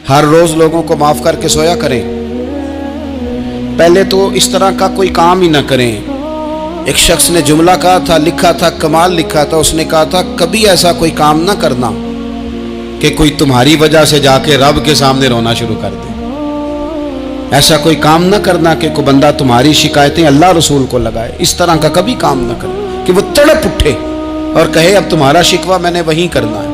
ہر روز لوگوں کو معاف کر کے سویا کریں. پہلے تو اس طرح کا کوئی کام ہی نہ کریں. ایک شخص نے جملہ کہا تھا، لکھا تھا، کمال لکھا تھا. اس نے کہا تھا کبھی ایسا کوئی کام نہ کرنا کہ کوئی تمہاری وجہ سے جا کے رب کے سامنے رونا شروع کر دے. ایسا کوئی کام نہ کرنا کہ کوئی بندہ تمہاری شکایتیں اللہ رسول کو لگائے. اس طرح کا کبھی کام نہ کرے کہ وہ تڑپ اٹھے اور کہے اب تمہارا شکوہ میں نے وہیں کرنا ہے.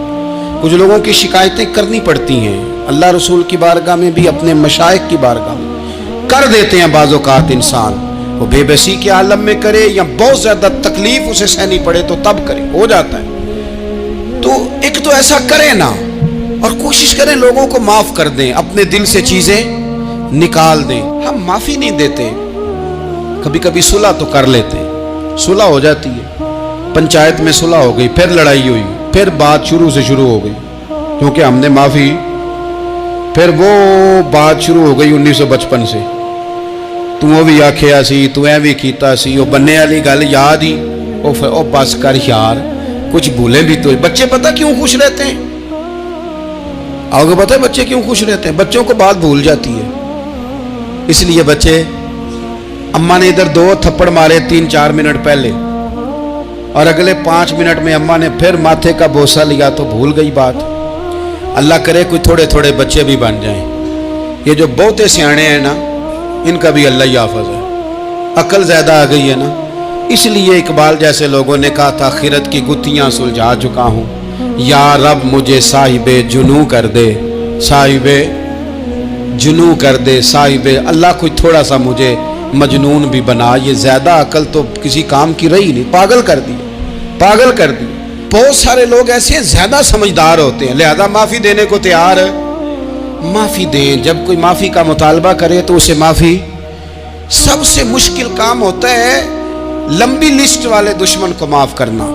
کچھ لوگوں کی شکایتیں کرنی پڑتی ہیں اللہ رسول کی بارگاہ میں بھی، اپنے مشائخ کی بارگاہ میں کر دیتے ہیں. بعض اوقات انسان وہ بے بسی کے عالم میں کرے یا بہت زیادہ تکلیف اسے سہنی پڑے تو تب کرے، ہو جاتا ہے. تو ایک تو ایسا کریں نا، اور کوشش کریں لوگوں کو معاف کر دیں، اپنے دل سے چیزیں نکال دیں. ہم معافی نہیں دیتے، کبھی کبھی صلح تو کر لیتے ہیں، صلح ہو جاتی ہے. پنچایت میں صلح ہو گئی، پھر لڑائی ہوئی، پھر بات شروع سے شروع ہو گئی کیونکہ ہم نے معافی، پھر وہ بات شروع ہو گئی 1955 سے. تو وہ بھی آکھیا سی، تو اے بھی کیتا سی، وہ بننے والی گل یاد ہی، او بس کر یار، کچھ بھولے بھی تو. بچے پتہ کیوں خوش رہتے ہیں؟ آپ کو پتہ ہے بچے کیوں خوش رہتے ہیں؟ بچوں کو بات بھول جاتی ہے. اس لیے بچے، اماں نے ادھر 2 تھپڑ مارے 3-4 منٹ پہلے اور اگلے 5 منٹ میں اماں نے پھر ماتھے کا بوسہ لیا تو بھول گئی بات. اللہ کرے کوئی تھوڑے تھوڑے بچے بھی بن جائیں. یہ جو بہتے سیانے ہیں نا، ان کا بھی اللہ ہی حافظ ہے. عقل زیادہ آ گئی ہے نا. اس لیے اقبال جیسے لوگوں نے کہا تھا خیرت کی گتھیاں سلجھا چکا ہوں، یا رب مجھے صاحب جنوں کر دے، صاحب جنوں کر دے، صاحب اللہ کوئی تھوڑا سا مجھے مجنون بھی بنا. یہ زیادہ عقل تو کسی کام کی رہی نہیں، پاگل کر دی، پاگل کر دی. بہت سارے لوگ ایسے زیادہ سمجھدار ہوتے ہیں، لہذا معافی دینے کو تیار ہے. معافی دیں. جب کوئی معافی کا مطالبہ کرے تو اسے معافی. سب سے مشکل کام ہوتا ہے لمبی لسٹ والے دشمن کو معاف کرنا.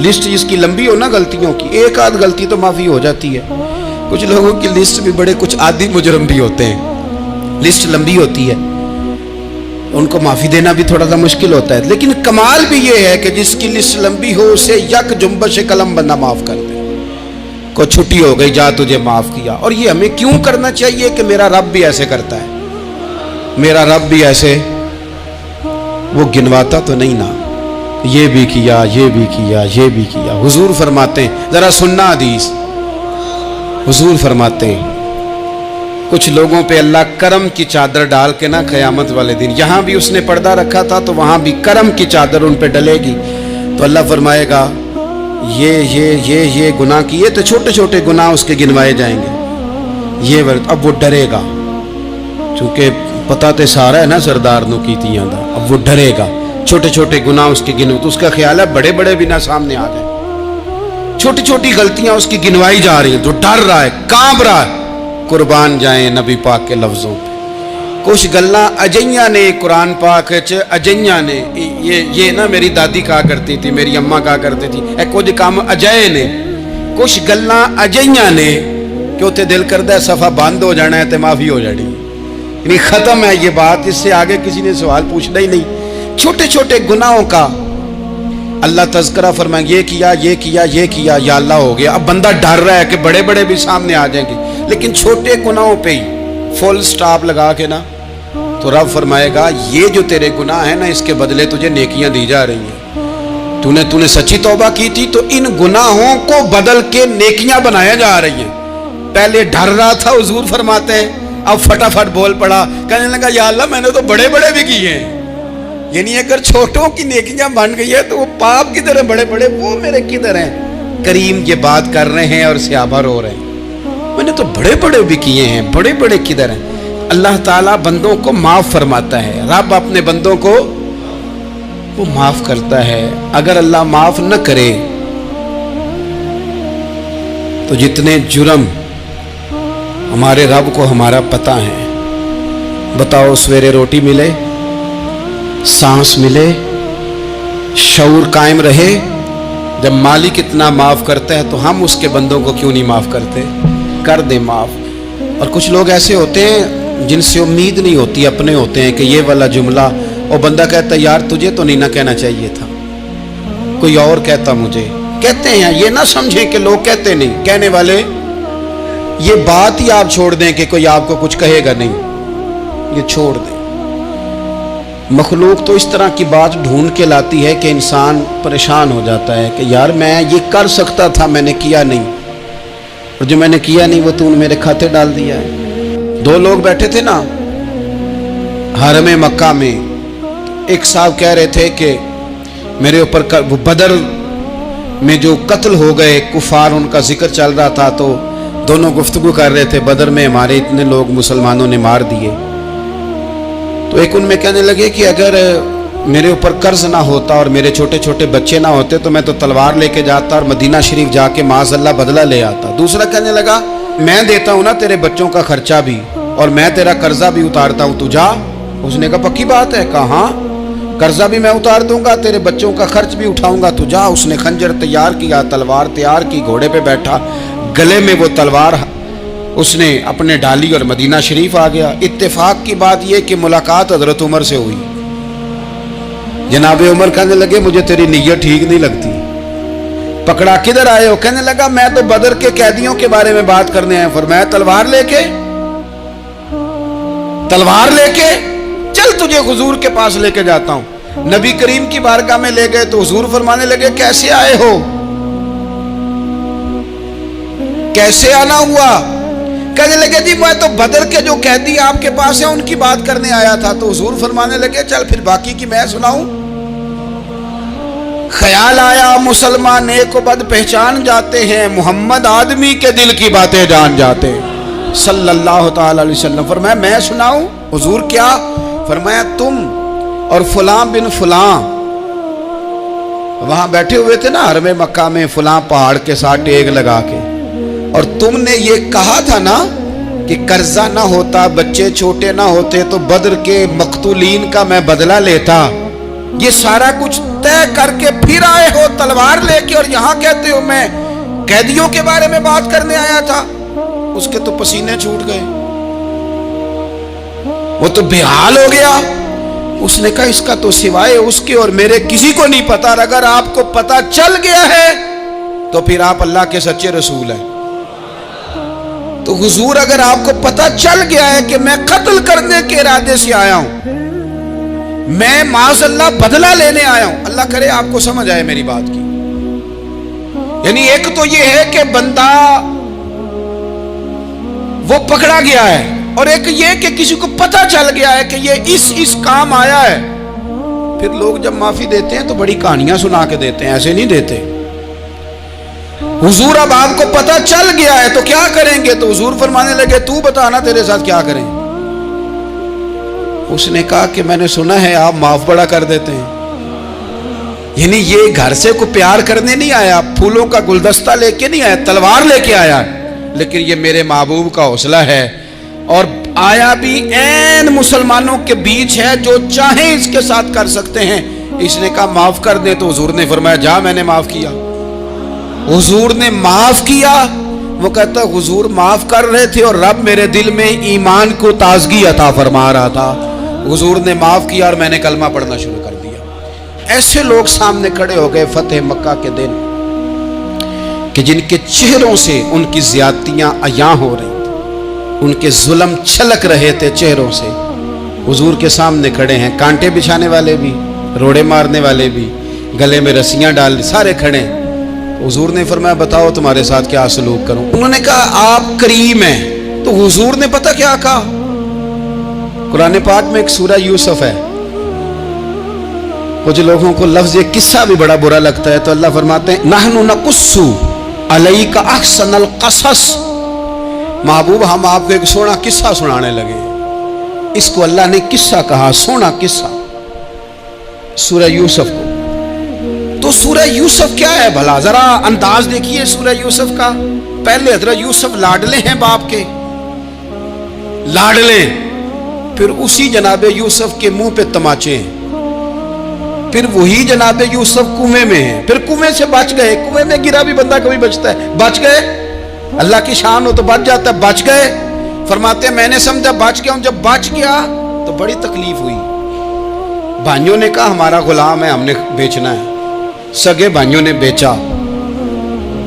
لسٹ جس کی لمبی ہو نا غلطیوں کی، ایک آدھ غلطی تو معافی ہو جاتی ہے. کچھ لوگوں کی لسٹ بھی بڑے کچھ عادی مجرم بھی ہوتے ہیں، لسٹ لمبی ہوتی ہے، ان کو معافی دینا بھی تھوڑا سا مشکل ہوتا ہے. لیکن کمال بھی یہ ہے کہ جس کی لسٹ لمبی ہو اسے یک جنبش قلم بندہ معاف کر دے. کوئی چھٹی ہو گئی، جا تجھے معاف کیا. اور یہ ہمیں کیوں کرنا چاہیے کہ میرا رب بھی ایسے کرتا ہے، میرا رب بھی ایسے، وہ گنواتا تو نہیں نا، یہ بھی کیا، یہ بھی کیا، یہ بھی کیا. حضور فرماتے ہیں، ذرا سننا حدیث، حضور فرماتے ہیں کچھ لوگوں پہ اللہ کرم کی چادر ڈال کے نا قیامت والے دن، یہاں بھی اس نے پردہ رکھا تھا تو وہاں بھی کرم کی چادر ان پہ ڈلے گی. تو اللہ فرمائے گا یہ گناہ کیے تو چھوٹے چھوٹے گناہ اس کے گنوائے جائیں گے. یہ اب وہ ڈرے گا، چونکہ پتہ تے سارا ہے نا سردار نو کیتیاں دا. اب وہ ڈرے گا، چھوٹے چھوٹے گناہ اس کے گنو، تو اس کا خیال ہے بڑے بڑے بھی نہ سامنے آ جائیں. چھوٹی چھوٹی غلطیاں اس کی گنوائی جا رہی ہیں تو ڈر رہا ہے، کانپ رہا ہے. قربان جائیں نبی پاک کے لفظوں پہ. کچھ گلاں اجیاں نے قرآن پاک اجیاں نے، یہ نا میری دادی کہا کرتی تھی، میری اماں کہا کرتی تھی، اے کچھ کام اجائے نے، کچھ گلاں اجیاں نے کہ اتنے دل کردہ ہے صفحہ بند ہو جانا ہے تو معافی ہو جانی، یعنی ختم ہے یہ بات، اس سے آگے کسی نے سوال پوچھنا ہی نہیں. چھوٹے چھوٹے گناہوں کا اللہ تذکرہ فرمائیں، یہ کیا یہ کیا یہ کیا، یا اللہ ہو گیا. اب بندہ ڈر رہا ہے کہ بڑے بڑے بھی سامنے آ جائیں گے، لیکن چھوٹے گناہوں پہ ہی فل سٹاپ لگا کے نا تو رب فرمائے گا یہ جو تیرے گناہ ہیں نا اس کے بدلے تجھے نیکیاں دی جا رہی ہیں. تو نے سچی توبہ کی تھی تو ان گناہوں کو بدل کے نیکیاں بنایا جا رہی ہیں. پہلے ڈر رہا تھا، حضور فرماتے ہیں، اب فٹافٹ بول پڑا، کہنے لگا یا اللہ میں نے تو بڑے بڑے بھی کیے ہیں. یعنی اگر چھوٹوں کی نیکیاں بن گئی ہے تو وہ پاپ کدھر ہیں، بڑے بڑے وہ میرے کدھر ہیں. کریم یہ بات کر رہے ہیں اور صحابہ رو رہے ہیں، میں نے تو بڑے بڑے بھی کیے ہیں، بڑے بڑے کدھر ہیں. اللہ تعالیٰ بندوں کو معاف فرماتا ہے. رب اپنے بندوں کو وہ معاف کرتا ہے. اگر اللہ معاف نہ کرے تو جتنے جرم ہمارے رب کو ہمارا پتہ ہے. بتاؤ سویرے روٹی ملے، سانس ملے، شعور قائم رہے، جب مالک اتنا معاف کرتا ہے تو ہم اس کے بندوں کو کیوں نہیں معاف کرتے؟ کر دے معاف. اور کچھ لوگ ایسے ہوتے ہیں جن سے امید نہیں ہوتی، اپنے ہوتے ہیں کہ یہ والا جملہ، اور بندہ کہتا ہے یار تجھے تو نہیں نہ کہنا چاہیے تھا، کوئی اور کہتا مجھے. کہتے ہیں، یہ نہ سمجھیں کہ لوگ کہتے نہیں، کہنے والے یہ بات ہی آپ چھوڑ دیں کہ کوئی آپ کو کچھ کہے گا نہیں، یہ چھوڑ دیں۔ مخلوق تو اس طرح کی بات ڈھونڈ کے لاتی ہے کہ انسان پریشان ہو جاتا ہے کہ یار میں یہ کر سکتا تھا، میں نے کیا نہیں، اور جو میں نے کیا نہیں وہ تو نے میرے کھاتے ڈال دیا ہے۔ دو لوگ بیٹھے تھے نا حرم مکہ میں، ایک صاحب کہہ رہے تھے کہ میرے اوپر بدر میں جو قتل ہو گئے کفار، ان کا ذکر چل رہا تھا، تو دونوں گفتگو کر رہے تھے بدر میں ہمارے اتنے لوگ مسلمانوں نے مار دیے۔ تو ایک ان میں کہنے لگے کہ اگر میرے اوپر قرض نہ ہوتا اور میرے چھوٹے چھوٹے بچے نہ ہوتے تو میں تو تلوار لے کے جاتا اور مدینہ شریف جا کے معاذ اللہ بدلہ لے آتا۔ دوسرا کہنے لگا میں دیتا ہوں نا تیرے بچوں کا خرچہ بھی، اور میں تیرا قرضہ بھی اتارتا ہوں، تو جا۔ اس نے کہا پکی بات ہے؟ کہا ہاں، قرضہ بھی میں اتار دوں گا، تیرے بچوں کا خرچ بھی اٹھاؤں گا، تو جا۔ اس نے خنجر تیار کیا، تلوار تیار کی، گھوڑے پہ بیٹھا، گلے میں وہ تلوار اس نے اپنے ڈالی اور مدینہ شریف آ گیا۔ اتفاق کی بات یہ کہ ملاقات حضرت عمر سے ہوئی۔ جناب عمر کہنے لگے مجھے تیری نیت ٹھیک نہیں لگتی۔ پکڑا کدھر آئے ہو؟ کہنے لگا میں تو بدر کے قیدیوں کے بارے میں بات کرنے آئے۔ فرمایا تلوار لے کے چل تجھے حضور کے پاس لے کے جاتا ہوں۔ نبی کریم کی بارگاہ میں لے گئے تو حضور فرمانے لگے کیسے آئے ہو؟ کیسے آنا ہوا؟ کہنے لگے جی میں تو بدر کے جو قیدی آپ کے پاس ہیں ان کی بات کرنے آیا تھا۔ تو حضور فرمانے لگے چل پھر باقی کی میں سناؤں۔ خیال آیا مسلمان نیک و بد پہچان جاتے ہیں، محمد آدمی کے دل کی باتیں جان جاتے ہیں صلی اللہ تعالی علیہ وسلم۔ فرمایا میں سناؤں؟ حضور کیا؟ فرمایا تم اور فلاں بن فلاں وہاں بیٹھے ہوئے تھے نا حرم مکہ میں فلاں پہاڑ کے ساتھ ٹیک لگا کے، اور تم نے یہ کہا تھا نا کہ قرضہ نہ ہوتا، بچے چھوٹے نہ ہوتے تو بدر کے مقتولین کا میں بدلہ لیتا۔ یہ سارا کچھ طے کر کے پھر آئے ہو تلوار لے کے، اور یہاں کہتے ہو میں قیدیوں کے بارے میں بات کرنے آیا تھا۔ اس کے تو پسینے چھوٹ گئے، وہ تو بے حال ہو گیا۔ اس نے کہا اس کا تو سوائے اس کے اور میرے کسی کو نہیں پتا، اور اگر آپ کو پتا چل گیا ہے تو پھر آپ اللہ کے سچے رسول ہیں۔ تو حضور اگر آپ کو پتا چل گیا ہے کہ میں قتل کرنے کے ارادے سے آیا ہوں، میں معاذ اللہ بدلہ لینے آیا ہوں، اللہ کرے آپ کو سمجھ آئے میری بات کی۔ یعنی ایک تو یہ ہے کہ بندہ وہ پکڑا گیا ہے، اور ایک یہ کہ کسی کو پتا چل گیا ہے کہ یہ اس کام آیا ہے۔ پھر لوگ جب معافی دیتے ہیں تو بڑی کہانیاں سنا کے دیتے ہیں، ایسے نہیں دیتے۔ حضور اب آپ کو پتا چل گیا ہے تو کیا کریں گے؟ تو حضور فرمانے لگے تو بتانا تیرے ساتھ کیا کریں۔ اس نے کہا کہ میں نے سنا ہے آپ معاف بڑا کر دیتے ہیں۔ یعنی یہ گھر سے کوئی پیار کرنے نہیں آیا، پھولوں کا گلدستہ لے کے نہیں آیا، تلوار لے کے آیا، لیکن یہ میرے محبوب کا حوصلہ ہے، اور آیا بھی عین مسلمانوں کے بیچ ہے، جو چاہیں اس کے ساتھ کر سکتے ہیں۔ اس نے کہا معاف کر دے، تو حضور نے فرمایا جا میں نے معاف کیا۔ حضور نے معاف کیا۔ وہ کہتا حضور معاف کر رہے تھے اور رب میرے دل میں ایمان کو تازگی عطا فرما رہا تھا۔ حضور نے معاف کیا اور میں نے کلمہ پڑھنا شروع کر دیا۔ ایسے لوگ سامنے کھڑے ہو گئے فتح مکہ کے دن کہ جن کے چہروں سے ان کی زیادتیاں عیاں ہو رہی تھیں، ان کے ظلم چھلک رہے تھے چہروں سے۔ حضور کے سامنے کھڑے ہیں، کانٹے بچھانے والے بھی، روڑے مارنے والے بھی، گلے میں رسیاں ڈال سارے کھڑے ہیں۔ حضور نے فرمایا بتاؤ تمہارے ساتھ کیا سلوک کروں؟ انہوں نے کہا آپ کریم ہیں۔ تو حضور نے پتہ کیا کہا؟ قرآن پاک میں ایک سورہ یوسف ہے، کچھ لوگوں کو لفظ یہ قصہ بھی بڑا برا لگتا ہے، تو اللہ فرماتے ہیں نحن نقص علیک احسن القصص، محبوب ہم آپ کو ایک سونا قصہ سنانے لگے۔ اس کو اللہ نے قصہ کہا، سونا قصہ، سورہ یوسف کو۔ تو سورہ یوسف کیا ہے بھلا؟ ذرا انداز دیکھیے سورہ یوسف کا۔ پہلے حضرت یوسف لاڈلے ہیں باپ کے، لاڈلے، پھر اسی جناب یوسف کے منہ پہ تماچے ہیں، پھر وہی جناب یوسف کنویں میں ہیں، پھر کنویں سے بچ گئے۔ کنویں میں گرا بھی بندہ کبھی بچتا ہے، بچ گئے، اللہ کی شان ہو تو بچ جاتا ہے، بچ گئے۔ فرماتے ہیں میں نے سمجھا بچ گیا ہوں، جب بچ گیا تو بڑی تکلیف ہوئی۔ بھائیوں نے کہا ہمارا غلام ہے، ہم نے بیچنا ہے۔ سگے بھائیوں نے بیچا،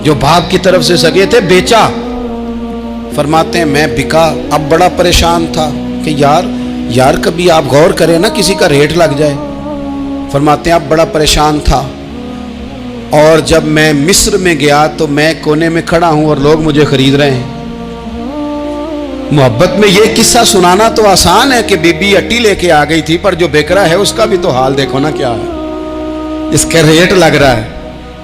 جو باپ کی طرف سے سگے تھے بیچا، فرماتے ہیں میں بکا، اب بڑا پریشان تھا کہ یار کبھی آپ غور کریں نا کسی کا ریٹ لگ جائے. فرماتے ہیں اب بڑا پریشان تھا، اور جب میں مصر میں گیا تو میں کونے میں کھڑا ہوں اور لوگ مجھے خرید رہے ہیں. محبت میں یہ قصہ سنانا تو آسان ہے کہ بی بی اٹی لے کے آ گئی تھی، پر جو بیکرا ہے اس کا بھی تو حال دیکھو نا کیا ہے، اس کا ریٹ لگ رہا ہے.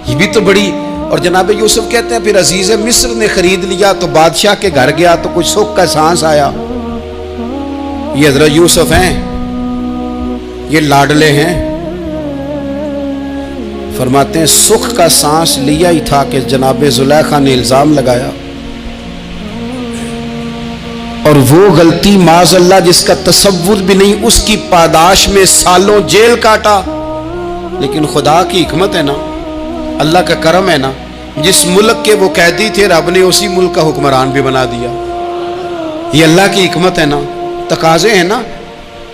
یہ بھی تو بڑی. اور جناب یوسف کہتے ہیں پھر عزیز مصر نے خرید لیا تو بادشاہ کے گھر گیا تو کچھ سکھ کا سانس آیا. یہ حضرت یوسف ہیں، یہ لاڈلے ہیں. فرماتے ہیں سکھ کا سانس لیا ہی تھا کہ جناب زلیخا نے الزام لگایا، اور وہ غلطی معاذ اللہ جس کا تصور بھی نہیں، اس کی پاداش میں سالوں جیل کاٹا. لیکن خدا کی حکمت ہے نا، اللہ کا کرم ہے نا، جس ملک کے وہ قیدی تھے رب نے اسی ملک کا حکمران بھی بنا دیا. یہ اللہ کی حکمت ہے نا، تقاضے ہیں نا.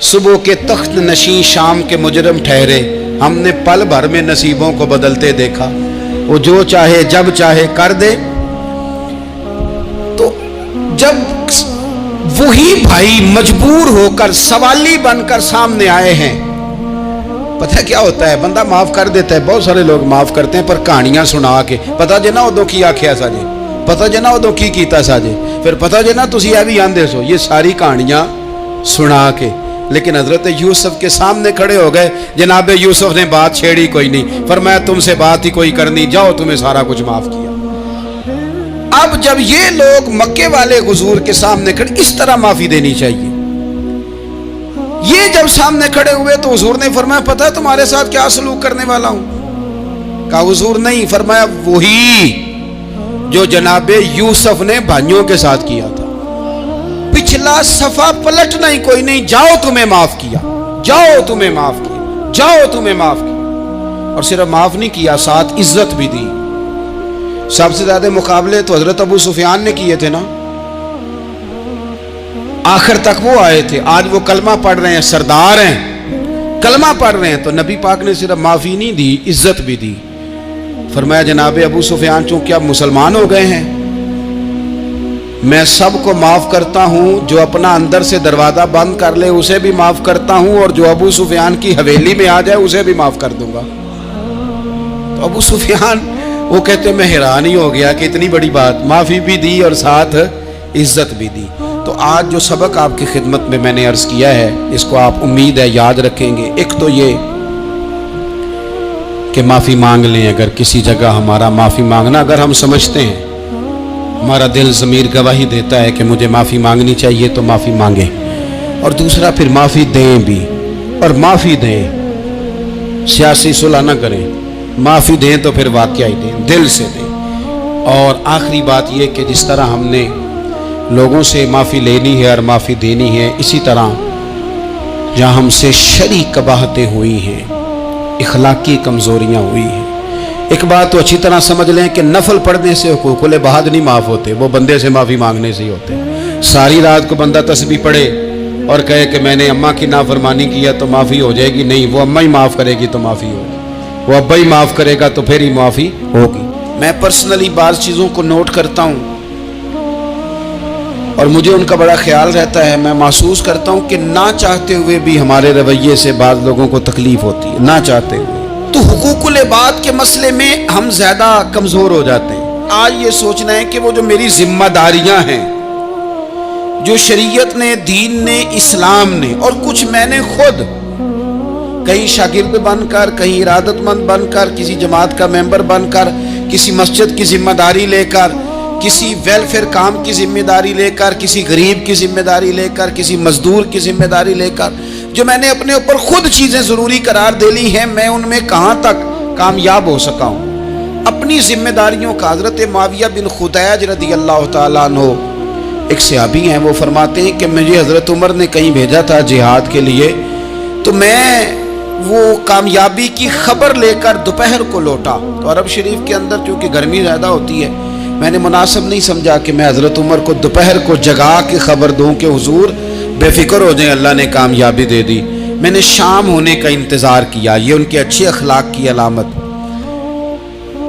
صبح کے تخت نشین شام کے مجرم ٹھہرے، ہم نے پل بھر میں نصیبوں کو بدلتے دیکھا. وہ جو چاہے جب چاہے کر دے. تو جب وہی بھائی مجبور ہو کر سوالی بن کر سامنے آئے ہیں، پتہ کیا ہوتا ہے، بندہ معاف کر دیتا ہے. بہت سارے لوگ معاف کرتے ہیں پر کہانیاں سنا کے، پتہ جنا ادو کی آکھیا سا جی، پتہ جنا ادو کی کیتا سا جی، پھر پتہ جنا تسی اے بھی آندے سو. یہ ساری کہانیاں سنا کے. لیکن حضرت یوسف کے سامنے کھڑے ہو گئے. جناب یوسف نے بات چھیڑی کوئی نہیں، فرمایا تم سے بات ہی کوئی کرنی، جاؤ تمہیں سارا کچھ معاف کیا. اب جب یہ لوگ مکے والے حضور کے سامنے کھڑے، اس طرح معافی دینی چاہیے. یہ جب سامنے کھڑے ہوئے تو حضور نے فرمایا پتہ ہے تمہارے ساتھ کیا سلوک کرنے والا ہوں؟ کہا حضور نہیں. فرمایا وہی جو جناب یوسف نے بھائیوں کے ساتھ کیا تھا. پچھلا صفحہ پلٹنا ہی کوئی نہیں، جاؤ تمہیں معاف کیا، جاؤ تمہیں معاف کیا، جاؤ تمہیں معاف کیا. اور صرف معاف نہیں کیا، ساتھ عزت بھی دی. سب سے زیادہ مقابلے تو حضرت ابو سفیان نے کیے تھے نا، آخر تک وہ آئے تھے. آج وہ کلمہ پڑھ رہے ہیں، سردار ہیں، کلمہ پڑھ رہے ہیں. تو نبی پاک نے صرف معافی نہیں دی، عزت بھی دی. فرمایا جناب ابو سفیان چونکہ اب مسلمان ہو گئے ہیں، میں سب کو معاف کرتا ہوں. جو اپنا اندر سے دروازہ بند کر لے اسے بھی معاف کرتا ہوں، اور جو ابو سفیان کی حویلی میں آ جائے اسے بھی معاف کر دوں گا. تو ابو سفیان وہ کہتے میں حیران ہی ہو گیا کہ اتنی بڑی بات، معافی بھی دی اور ساتھ عزت بھی دی. تو آج جو سبق آپ کی خدمت میں میں نے عرض کیا ہے، اس کو آپ امید ہے یاد رکھیں گے. ایک تو یہ کہ معافی مانگ لیں. اگر کسی جگہ ہمارا معافی مانگنا، اگر ہم سمجھتے ہیں، ہمارا دل ضمیر گواہی دیتا ہے کہ مجھے معافی مانگنی چاہیے، تو معافی مانگیں. اور دوسرا پھر معافی دیں بھی، اور معافی دیں، سیاسی صلح نہ کریں. معافی دیں تو پھر واقعی دیں، دل سے دیں. اور آخری بات یہ کہ جس طرح ہم نے لوگوں سے معافی لینی ہے اور معافی دینی ہے، اسی طرح جہاں ہم سے شرعی قباحتیں ہوئی ہیں، اخلاقی کمزوریاں ہوئی ہیں، ایک بات تو اچھی طرح سمجھ لیں کہ نفل پڑھنے سے حقوق العباد نہیں معاف ہوتے، وہ بندے سے معافی مانگنے سے ہی ہوتے ہیں. ساری رات کو بندہ تسبیح پڑھے اور کہے کہ میں نے اماں کی نافرمانی کیا تو معافی ہو جائے گی، نہیں، وہ اماں ہی معاف کرے گی تو معافی ہوگی، وہ ابا ہی معاف کرے گا تو پھر ہی معافی ہوگی. میں پرسنلی بعض چیزوں کو نوٹ کرتا ہوں اور مجھے ان کا بڑا خیال رہتا ہے. میں محسوس کرتا ہوں کہ نہ چاہتے ہوئے بھی ہمارے رویے سے بعض لوگوں کو تکلیف ہوتی ہے، نہ چاہتے ہوئے. تو حقوق العباد کے مسئلے میں ہم زیادہ کمزور ہو جاتے ہیں. آج یہ سوچنا ہے کہ وہ جو میری ذمہ داریاں ہیں، جو شریعت نے، دین نے، اسلام نے، اور کچھ میں نے خود کہیں شاگرد بن کر، کہیں ارادت مند بن کر، کسی جماعت کا ممبر بن کر، کسی مسجد کی ذمہ داری لے کر، کسی ویلفیئر کام کی ذمہ داری لے کر، کسی غریب کی ذمہ داری لے کر، کسی مزدور کی ذمہ داری لے کر، جو میں نے اپنے اوپر خود چیزیں ضروری قرار دے لی ہیں، میں ان میں کہاں تک کامیاب ہو سکا ہوں. اپنی ذمہ داریوں کا حضرت معاویہ بن خدیج رضی اللہ تعالیٰ عنہ ایک صحابی ہیں، وہ فرماتے ہیں کہ مجھے حضرت عمر نے کہیں بھیجا تھا جہاد کے لیے، تو میں وہ کامیابی کی خبر لے کر دوپہر کو لوٹا. تو عرب شریف کے اندر چونکہ گرمی زیادہ ہوتی ہے، میں نے مناسب نہیں سمجھا کہ میں حضرت عمر کو دوپہر کو جگا کے خبر دوں کہ حضور بے فکر ہو جائیں، اللہ نے کامیابی دے دی. میں نے شام ہونے کا انتظار کیا. یہ ان کے اچھے اخلاق کی علامت.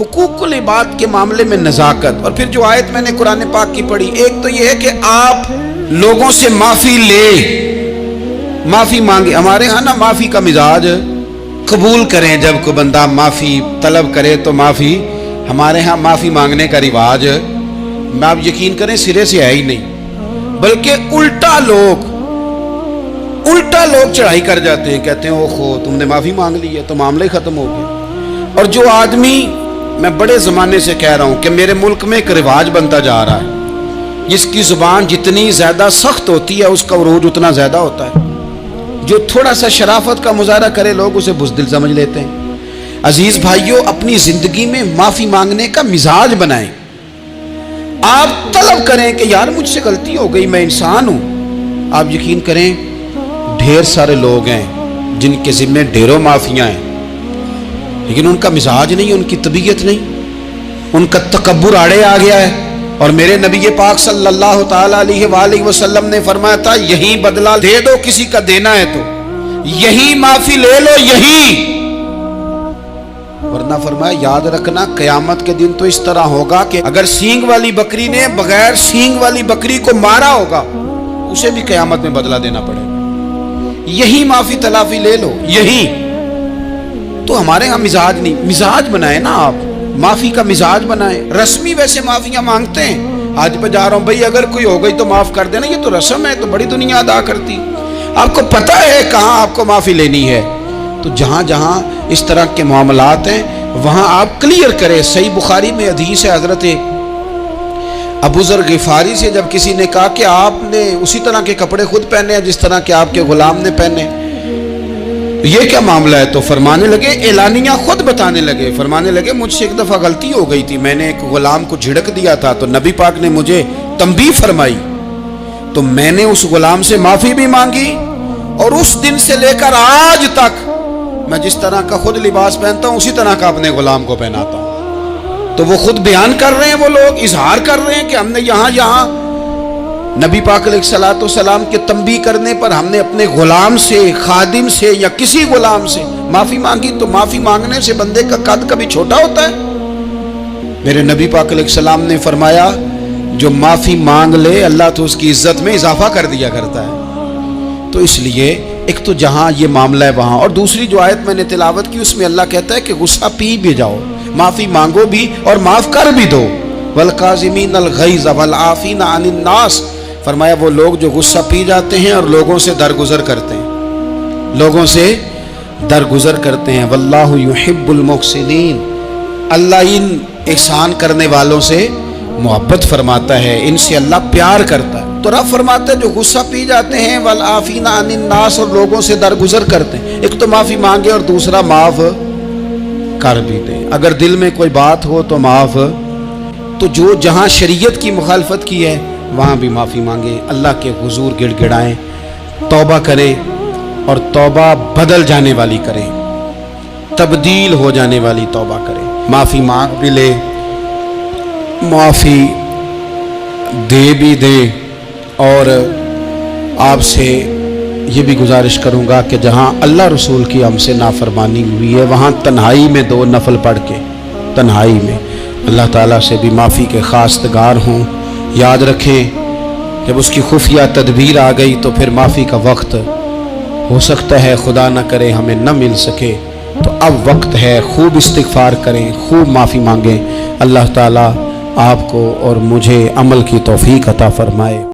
حقوق العباد کے معاملے میں نزاکت. اور پھر جو آیت میں نے قرآن پاک کی پڑھی، ایک تو یہ ہے کہ آپ لوگوں سے معافی لے، معافی مانگے. ہمارے ہاں نا معافی کا مزاج، قبول کریں جب کوئی بندہ معافی طلب کرے تو معافی. ہمارے ہاں معافی مانگنے کا رواج میں آپ یقین کریں سرے سے ہے ہی نہیں، بلکہ الٹا لوگ چڑھائی کر جاتے ہیں، کہتے ہیں اوہو تم نے معافی مانگ لی ہے تو معاملہ ہی ختم ہو گیا. اور جو آدمی، میں بڑے زمانے سے کہہ رہا ہوں کہ میرے ملک میں ایک رواج بنتا جا رہا ہے، جس کی زبان جتنی زیادہ سخت ہوتی ہے اس کا عروج اتنا زیادہ ہوتا ہے. جو تھوڑا سا شرافت کا مظاہرہ کرے لوگ اسے بزدل سمجھ لیتے ہیں. عزیز بھائیوں، اپنی زندگی میں معافی مانگنے کا مزاج بنائیں. آپ طلب کریں کہ یار مجھ سے غلطی ہو گئی، میں انسان ہوں. آپ یقین کریں ڈھیر سارے لوگ ہیں جن کے ذمہ ڈھیروں معافیاں ہیں، لیکن ان کا مزاج نہیں، ان کی طبیعت نہیں، ان کا تکبر آڑے آ گیا ہے. اور میرے نبی پاک صلی اللہ تعالی علیہ وآلہ وسلم نے فرمایا تھا یہی بدلہ دے دو کسی کا دینا ہے تو، یہی معافی لے لو یہی، ورنہ فرمایا یاد رکھنا قیامت کے دن تو اس طرح ہوگا کہ اگر سینگ والی بکری نے بغیر سینگ والی بکری کو مارا ہوگا اسے بھی قیامت میں بدلہ دینا پڑے گا. یہی معافی تلافی لے لو یہی. تو ہمارے ہاں مزاج نہیں، مزاج بنائیں نا آپ، معافی کا مزاج بنائیں. رسمی ویسے معافیاں مانگتے ہیں، آج پہ جا رہا ہوں بھائی اگر کوئی ہو گئی تو معاف کر دینا، یہ تو رسم ہے، تو بڑی دنیا ادا کرتی. آپ کو پتہ ہے کہاں آپ کو معافی لینی ہے. تو جہاں جہاں اس طرح کے معاملات ہیں وہاں آپ کلیئر کریں. صحیح بخاری میں حدیث ہے حضرت ابو ذر غفاری سے، جب کسی نے کہا کہ آپ نے اسی طرح کے کپڑے خود پہنے ہیں جس طرح کے آپ کے غلام نے پہنے، یہ کیا معاملہ ہے؟ تو فرمانے لگے، اعلانیہ خود بتانے لگے، فرمانے لگے مجھ سے ایک دفعہ غلطی ہو گئی تھی، میں نے ایک غلام کو جھڑک دیا تھا تو نبی پاک نے مجھے تنبیہ فرمائی، تو میں نے اس غلام سے معافی بھی مانگی، اور اس دن سے لے کر آج تک میں جس طرح کا خود لباس پہنتا ہوں اسی طرح کا اپنے غلام کو پہناتا ہوں. تو وہ خود بیان کر رہے ہیں، وہ لوگ اظہار کر رہے ہیں کہ ہم نے یہاں نبی پاک علیہ الصلوۃ والسلام کے تنبیہ کرنے پر ہم نے اپنے غلام سے، خادم سے یا کسی غلام سے معافی مانگی. تو معافی مانگنے سے بندے کا قد کبھی چھوٹا ہوتا ہے؟ میرے نبی پاک علیہ السلام نے فرمایا جو معافی مانگ لے اللہ تو اس کی عزت میں اضافہ کر دیا کرتا ہے. تو اس لیے ایک تو جہاں یہ معاملہ ہے وہاں، اور دوسری جو آیت میں نے تلاوت کی اس میں اللہ کہتا ہے کہ غصہ پی بھی جاؤ، معافی مانگو بھی اور معاف کر بھی دو. والقاظمین الغیظ والعافین عن الناس، فرمایا وہ لوگ جو غصہ پی جاتے ہیں اور لوگوں سے درگزر کرتے ہیں، لوگوں سے درگزر کرتے ہیں. واللہ یحب المحسنین، اللہ ان احسان کرنے والوں سے محبت فرماتا ہے، ان سے اللہ پیار کرتا ہے. تو رب فرماتا ہے جو غصہ پی جاتے ہیں والعافین عن الناس، اور لوگوں سے درگزر کرتے ہیں. ایک تو معافی مانگے اور دوسرا معاف کر بھی دیں. اگر دل میں کوئی بات ہو تو معاف. تو جو جہاں شریعت کی مخالفت کی ہے وہاں بھی معافی مانگیں، اللہ کے حضور گڑ گڑائیں، توبہ کریں، اور توبہ بدل جانے والی کریں، تبدیل ہو جانے والی توبہ کریں. معافی مانگ بھی لے، معافی دے بھی دیں. اور آپ سے یہ بھی گزارش کروں گا کہ جہاں اللہ رسول کی ہم سے نافرمانی ہوئی ہے وہاں تنہائی میں 2 نفل پڑھ کے تنہائی میں اللہ تعالیٰ سے بھی معافی کے خواستگار ہوں. یاد رکھیں جب اس کی خفیہ تدبیر آ گئی تو پھر معافی کا وقت ہو سکتا ہے خدا نہ کرے ہمیں نہ مل سکے. تو اب وقت ہے، خوب استغفار کریں، خوب معافی مانگیں. اللہ تعالیٰ آپ کو اور مجھے عمل کی توفیق عطا فرمائے.